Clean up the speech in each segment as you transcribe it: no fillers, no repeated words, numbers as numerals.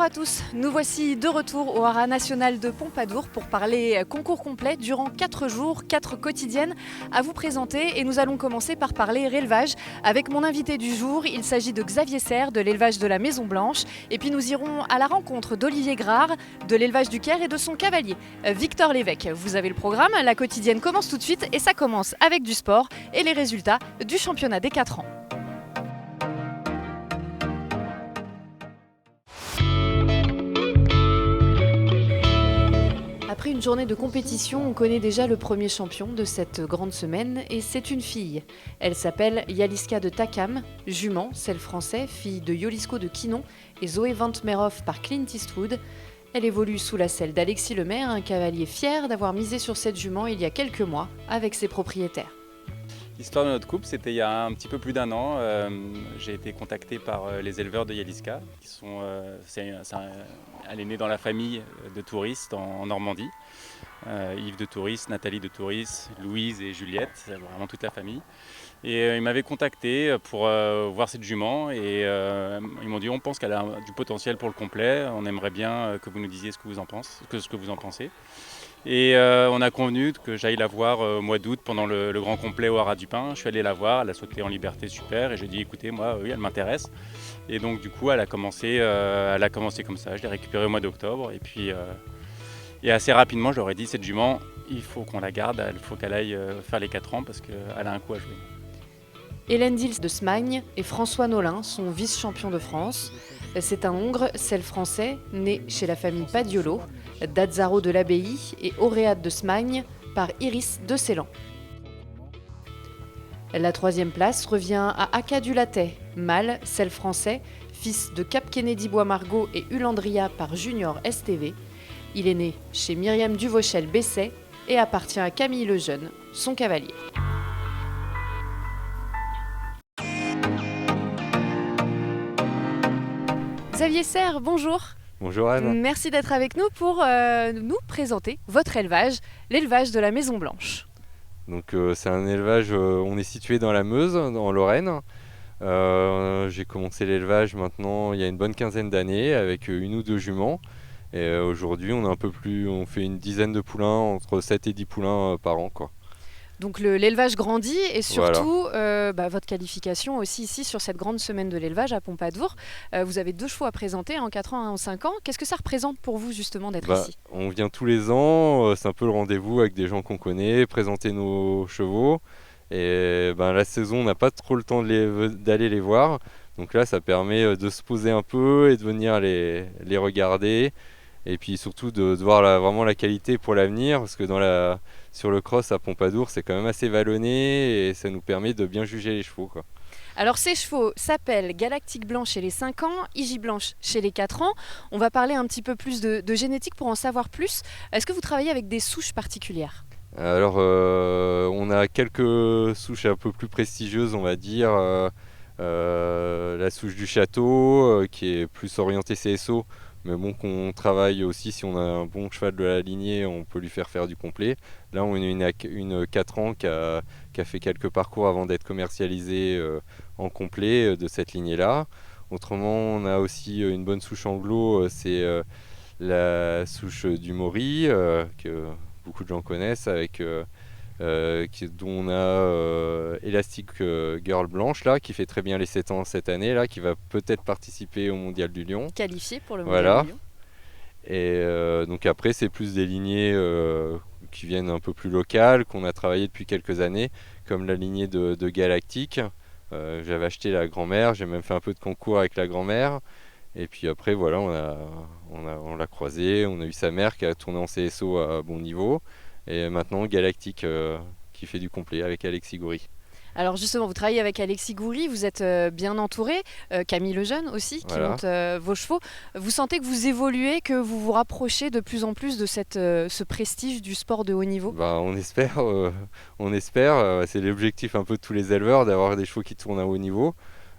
à tous, nous voici de retour au Haras National de Pompadour pour parler concours complet durant 4 jours, 4 quotidiennes à vous présenter et nous allons commencer par parler élevage avec mon invité du jour. Il s'agit de Xavier Serre de l'élevage de la Maison Blanche et puis nous irons à la rencontre d'Olivier Grard de l'élevage du Caire et de son cavalier Victor Lévesque. Vous avez le programme, la quotidienne commence tout de suite et ça commence avec du sport et les résultats du championnat des 4 ans. Après une journée de compétition, on connaît déjà le premier champion de cette grande semaine et c'est une fille. Elle s'appelle Yaliska de Takam, jument, celle français, fille de Yolisco de Quinon et Zoé Vantmerhoff par Clint Eastwood. Elle évolue sous la selle d'Alexis Lemaire, un cavalier fier d'avoir misé sur cette jument il y a quelques mois avec ses propriétaires. L'histoire de notre couple, c'était il y a un petit peu plus d'un an. J'ai été contacté par les éleveurs de Yaliska. Elle est née dans la famille de touristes en Normandie. Yves de Touris, Nathalie de Touris, Louise et Juliette, c'est vraiment toute la famille. Et ils m'avaient contacté pour voir cette jument et ils m'ont dit on pense qu'elle a du potentiel pour le complet. On aimerait bien que vous nous disiez ce que vous en pensez. Et on a convenu que j'aille la voir au mois d'août pendant le grand complet au Haras du Pin. Je suis allé la voir, elle a sauté en liberté super et j'ai dit écoutez moi oui elle m'intéresse. Et donc du coup elle a commencé comme ça, je l'ai récupérée au mois d'octobre et puis et assez rapidement je leur ai dit cette jument il faut qu'on la garde, il faut qu'elle aille faire les 4 ans parce qu'elle a un coup à jouer. Hélène Dils de Smagne et François Nolin sont vice-champions de France. C'est un Hongre, celle français, né chez la famille Padiolo, d'Azzaro de l'Abbaye et Auréate de Smagne par Iris de Ceylan. La 3e place revient à Aka du Latet, mâle, celle français, fils de Cap Kennedy Bois-Margot et Ulandria par Junior STV. Il est né chez Myriam Duvauchel-Besset et appartient à Camille Lejeune, son cavalier. Xavier Serre, bonjour. Bonjour Anne. Merci d'être avec nous pour nous présenter votre élevage, l'élevage de la Maison Blanche. Donc c'est un élevage, on est situé dans la Meuse, en Lorraine. J'ai commencé l'élevage maintenant il y a une bonne quinzaine d'années avec une ou deux juments. Et aujourd'hui on fait une dizaine de poulains, entre 7 et 10 poulains par an, quoi. Donc l'élevage grandit et surtout voilà. votre qualification aussi ici sur cette grande semaine de l'élevage à Pompadour. Vous avez 2 chevaux à présenter, en 4 ans et en 5 ans. Qu'est-ce que ça représente pour vous justement d'être ici ? On vient tous les ans, c'est un peu le rendez-vous avec des gens qu'on connaît, présenter nos chevaux. Et la saison, on n'a pas trop le temps d'aller les voir. Donc là, ça permet de se poser un peu et de venir les regarder. Et puis surtout de voir vraiment la qualité pour l'avenir, parce que sur le cross à Pompadour, c'est quand même assez vallonné et ça nous permet de bien juger les chevaux, quoi. Alors ces chevaux s'appellent Galactique Blanche chez les 5 ans, Iji Blanche chez les 4 ans. On va parler un petit peu plus de génétique pour en savoir plus. Est-ce que vous travaillez avec des souches particulières ? Alors on a quelques souches un peu plus prestigieuses, on va dire. La souche du château qui est plus orientée CSO. Mais bon, qu'on travaille aussi, si on a un bon cheval de la lignée, on peut lui faire du complet. Là, on a une 4 ans qui a fait quelques parcours avant d'être commercialisée en complet de cette lignée-là. Autrement, on a aussi une bonne souche anglo, c'est la souche du Maury, que beaucoup de gens connaissent, avec dont on a Elastic Girl Blanche là, qui fait très bien les 7 ans cette année là, qui va peut-être participer au Mondial du Lion. Qualifié pour le Mondial du Lion. Et donc après c'est plus des lignées qui viennent un peu plus locales, qu'on a travaillé depuis quelques années, comme la lignée de Galactique. J'avais acheté la grand-mère, j'ai même fait un peu de concours avec la grand-mère. Et puis après voilà, on l'a croisée, on a eu sa mère qui a tourné en CSO à bon niveau. Et maintenant Galactique qui fait du complet avec Alexis Goury. Alors justement, vous travaillez avec Alexis Goury, vous êtes bien entouré, Camille Lejeune aussi qui monte vos chevaux. Vous sentez que vous évoluez, que vous vous rapprochez de plus en plus de ce prestige du sport de haut niveau ? On espère. C'est l'objectif un peu de tous les éleveurs, d'avoir des chevaux qui tournent à haut niveau.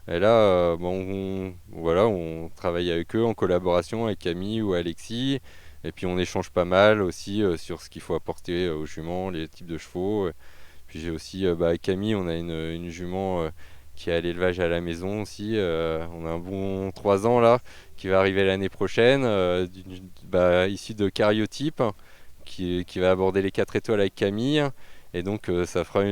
Et là, on travaille avec eux en collaboration avec Camille ou Alexis. Et puis on échange pas mal aussi sur ce qu'il faut apporter aux juments, les types de chevaux. Puis j'ai aussi avec Camille, on a une jument qui est à l'élevage à la maison aussi. On a un bon 3 ans là, qui va arriver l'année prochaine, issu de Cariotype, qui va aborder les 4 étoiles avec Camille. Et donc ça fera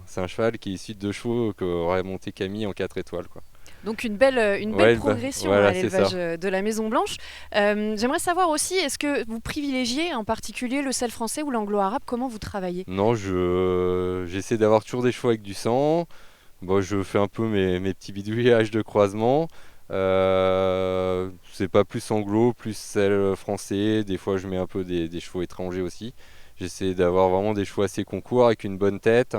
c'est un cheval qui est issu de 2 chevaux qu'aurait monté Camille en 4 étoiles, quoi. Donc une belle progression voilà, à l'élevage de la Maison Blanche. J'aimerais savoir aussi, est-ce que vous privilégiez en particulier le sel français ou l'anglo-arabe? Comment vous travaillez? Non, j'essaie d'avoir toujours des chevaux avec du sang. Bon, je fais un peu mes petits bidouillages de croisement. C'est pas plus anglo, plus sel français. Des fois, je mets un peu des chevaux étrangers aussi. J'essaie d'avoir vraiment des chevaux assez concours avec une bonne tête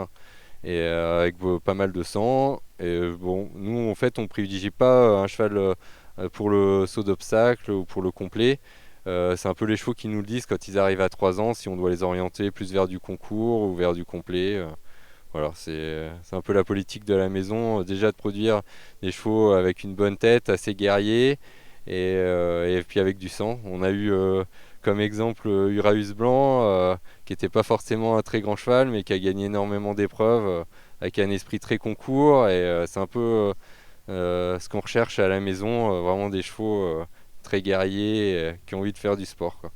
et avec pas mal de sang. Et bon, nous en fait, on privilégie pas un cheval pour le saut d'obstacle ou pour le complet. C'est un peu les chevaux qui nous le disent quand ils arrivent à 3 ans, si on doit les orienter plus vers du concours ou vers du complet. Voilà, c'est un peu la politique de la maison, déjà de produire des chevaux avec une bonne tête, assez guerriers, et puis avec du sang. On a eu comme exemple Uraeus Blanc, qui n'était pas forcément un très grand cheval, mais qui a gagné énormément d'épreuves, avec un esprit très concours, et c'est un peu ce qu'on recherche à la maison, vraiment des chevaux très guerriers, qui ont envie de faire du sport, quoi.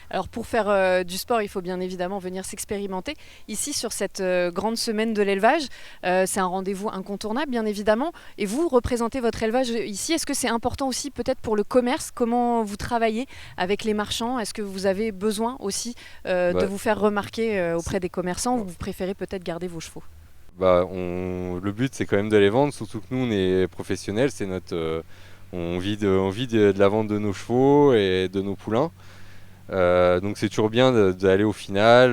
Alors pour faire du sport, il faut bien évidemment venir s'expérimenter. Ici, sur cette grande semaine de l'élevage, c'est un rendez-vous incontournable, bien évidemment. Et vous représentez votre élevage ici. Est-ce que c'est important aussi peut-être pour le commerce? Comment vous travaillez avec les marchands? Est-ce que vous avez besoin aussi de vous faire remarquer auprès des commerçants, ou vous préférez peut-être garder vos chevaux? Le but, c'est quand même de les vendre, surtout que nous, on est professionnels. On vit de la vente de nos chevaux et de nos poulains. Donc c'est toujours bien d'aller au final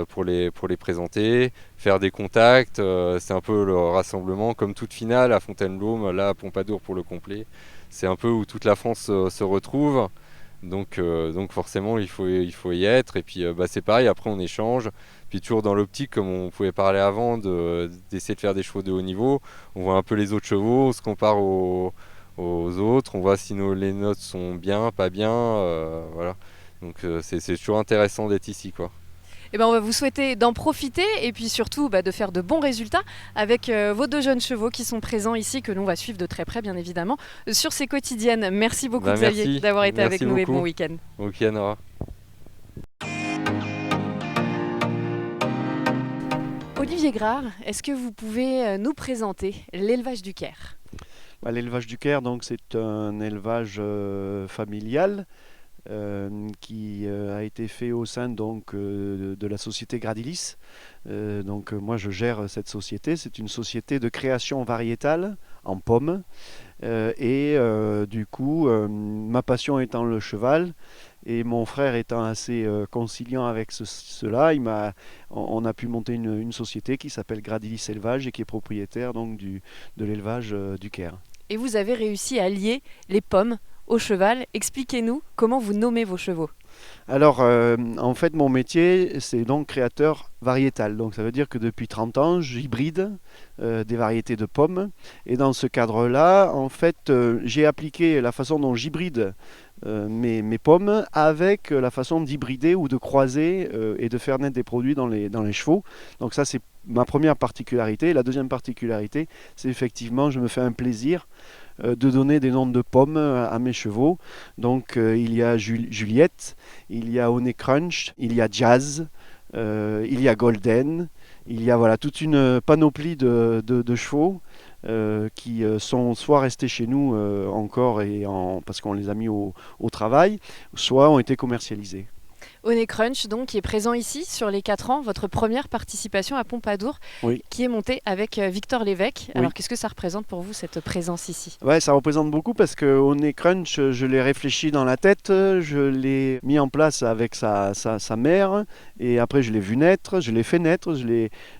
pour les présenter, faire des contacts. C'est un peu le rassemblement, comme toute finale à Fontainebleau, là à Pompadour pour le complet. C'est un peu où toute la France se retrouve. Donc forcément il faut y être. Et puis c'est pareil, après on échange. Puis toujours dans l'optique, comme on pouvait parler avant, d'essayer de faire des chevaux de haut niveau. On voit un peu les autres chevaux, on se compare aux autres, on voit si les notes sont bien, pas bien, voilà. Donc c'est toujours intéressant d'être ici, quoi. Eh ben, on va vous souhaiter d'en profiter et puis surtout de faire de bons résultats avec vos 2 jeunes chevaux qui sont présents ici, que l'on va suivre de très près bien évidemment sur ces quotidiennes. Merci beaucoup Xavier d'avoir été avec nous, et bon week-end. Bon week-end, Nora. Olivier Grard, est-ce que vous pouvez nous présenter l'élevage du Caire? L'élevage du Caire, donc, c'est un élevage familial qui a été fait au sein de la société Gradilis. Moi je gère cette société. C'est une société de création variétale en pommes. Du coup, ma passion étant le cheval, et mon frère étant assez conciliant avec cela, on a pu monter une société qui s'appelle Gradilis Élevage et qui est propriétaire donc de l'élevage du Caire. Et vous avez réussi à lier les pommes au cheval. Expliquez-nous comment vous nommez vos chevaux. Alors, en fait, mon métier, c'est donc créateur variétal. Donc, ça veut dire que depuis 30 ans, j'hybride des variétés de pommes. Et dans ce cadre-là, en fait, j'ai appliqué la façon dont j'hybride mes pommes avec la façon d'hybrider ou de croiser et de faire naître des produits dans les chevaux. Donc ça, c'est ma première particularité. La deuxième particularité, c'est effectivement, je me fais un plaisir de donner des noms de pommes à mes chevaux. Donc il y a Juliette, il y a Honey Crunch, il y a Jazz, il y a Golden, il y a toute une panoplie de chevaux qui sont soit restés chez nous encore parce qu'on les a mis au travail, soit ont été commercialisés. Honey Crunch, donc, qui est présent ici sur les 4 ans, votre première participation à Pompadour, oui, qui est montée avec Victor Lévesque. Oui. Alors, qu'est-ce que ça représente pour vous, cette présence ici? Ouais, ça représente beaucoup parce que Honey Crunch, je l'ai réfléchi dans la tête, je l'ai mis en place avec sa mère, et après je l'ai vu naître, je l'ai fait naître, je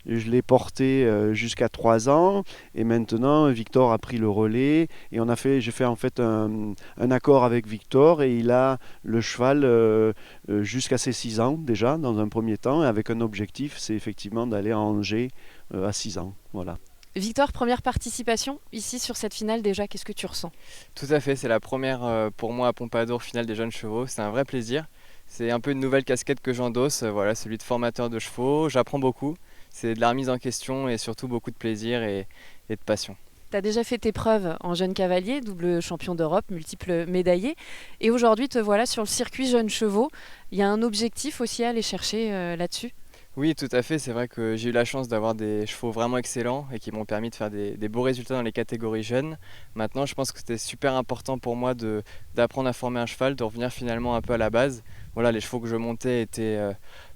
l'ai porté jusqu'à 3 ans, et maintenant Victor a pris le relais, et j'ai fait en fait un accord avec Victor, et il a le cheval jusqu'à ses 6 ans déjà, dans un premier temps, et avec un objectif, c'est effectivement d'aller à Angers à 6 ans. Voilà. Victor, première participation ici sur cette finale déjà, qu'est-ce que tu ressens? Tout à fait, c'est la première pour moi à Pompadour, finale des jeunes chevaux, c'est un vrai plaisir. C'est un peu une nouvelle casquette que j'endosse, celui de formateur de chevaux, j'apprends beaucoup, c'est de la remise en question et surtout beaucoup de plaisir et et de passion. Tu as déjà fait tes preuves en jeune cavalier, double champion d'Europe, multiple médaillé. Et aujourd'hui, te voilà sur le circuit jeunes chevaux. Il y a un objectif aussi à aller chercher là-dessus? Oui, tout à fait. C'est vrai que j'ai eu la chance d'avoir des chevaux vraiment excellents et qui m'ont permis de faire des beaux résultats dans les catégories jeunes. Maintenant, je pense que c'était super important pour moi d'apprendre à former un cheval, de revenir finalement un peu à la base. Voilà, les chevaux que je montais étaient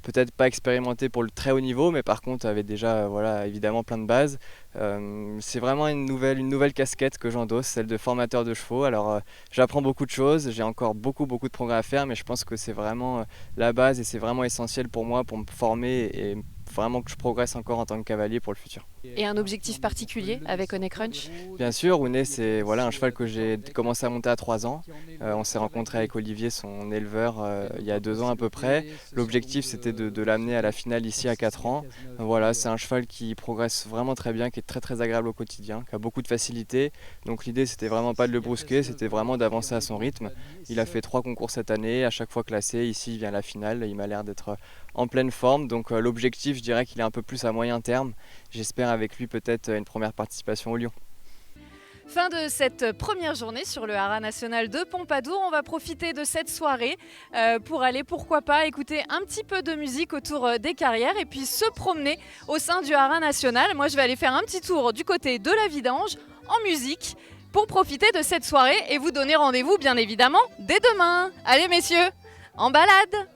peut-être pas expérimentés pour le très haut niveau, mais par contre avaient déjà voilà, évidemment plein de bases. C'est vraiment une nouvelle casquette que j'endosse, celle de formateur de chevaux. Alors j'apprends beaucoup de choses, j'ai encore beaucoup de progrès à faire, mais je pense que c'est vraiment la base et c'est vraiment essentiel pour moi pour me former et vraiment que je progresse encore en tant que cavalier pour le futur. Et un objectif particulier avec Honey Crunch? Bien sûr, Ounet, c'est voilà, un cheval que j'ai commencé à monter à 3 ans. On s'est rencontré avec Olivier, son éleveur, il y a 2 ans à peu près. L'objectif, c'était de l'amener à la finale ici à 4 ans. Voilà, c'est un cheval qui progresse vraiment très bien, qui est très agréable au quotidien, qui a beaucoup de facilité. Donc l'idée, c'était vraiment pas de le brusquer, c'était vraiment d'avancer à son rythme. Il a fait 3 concours cette année, à chaque fois classé. Ici, il vient à la finale, il m'a l'air d'être en pleine forme. Donc l'objectif, je dirais qu'il est un peu plus à moyen terme. J'espère avec lui peut-être une première participation au Lyon. Fin de cette première journée sur le Haras national de Pompadour. On va profiter de cette soirée pour aller, pourquoi pas, écouter un petit peu de musique autour des carrières et puis se promener au sein du Haras national. Moi, je vais aller faire un petit tour du côté de la Vidange en musique pour profiter de cette soirée et vous donner rendez-vous, bien évidemment, dès demain. Allez, messieurs, en balade!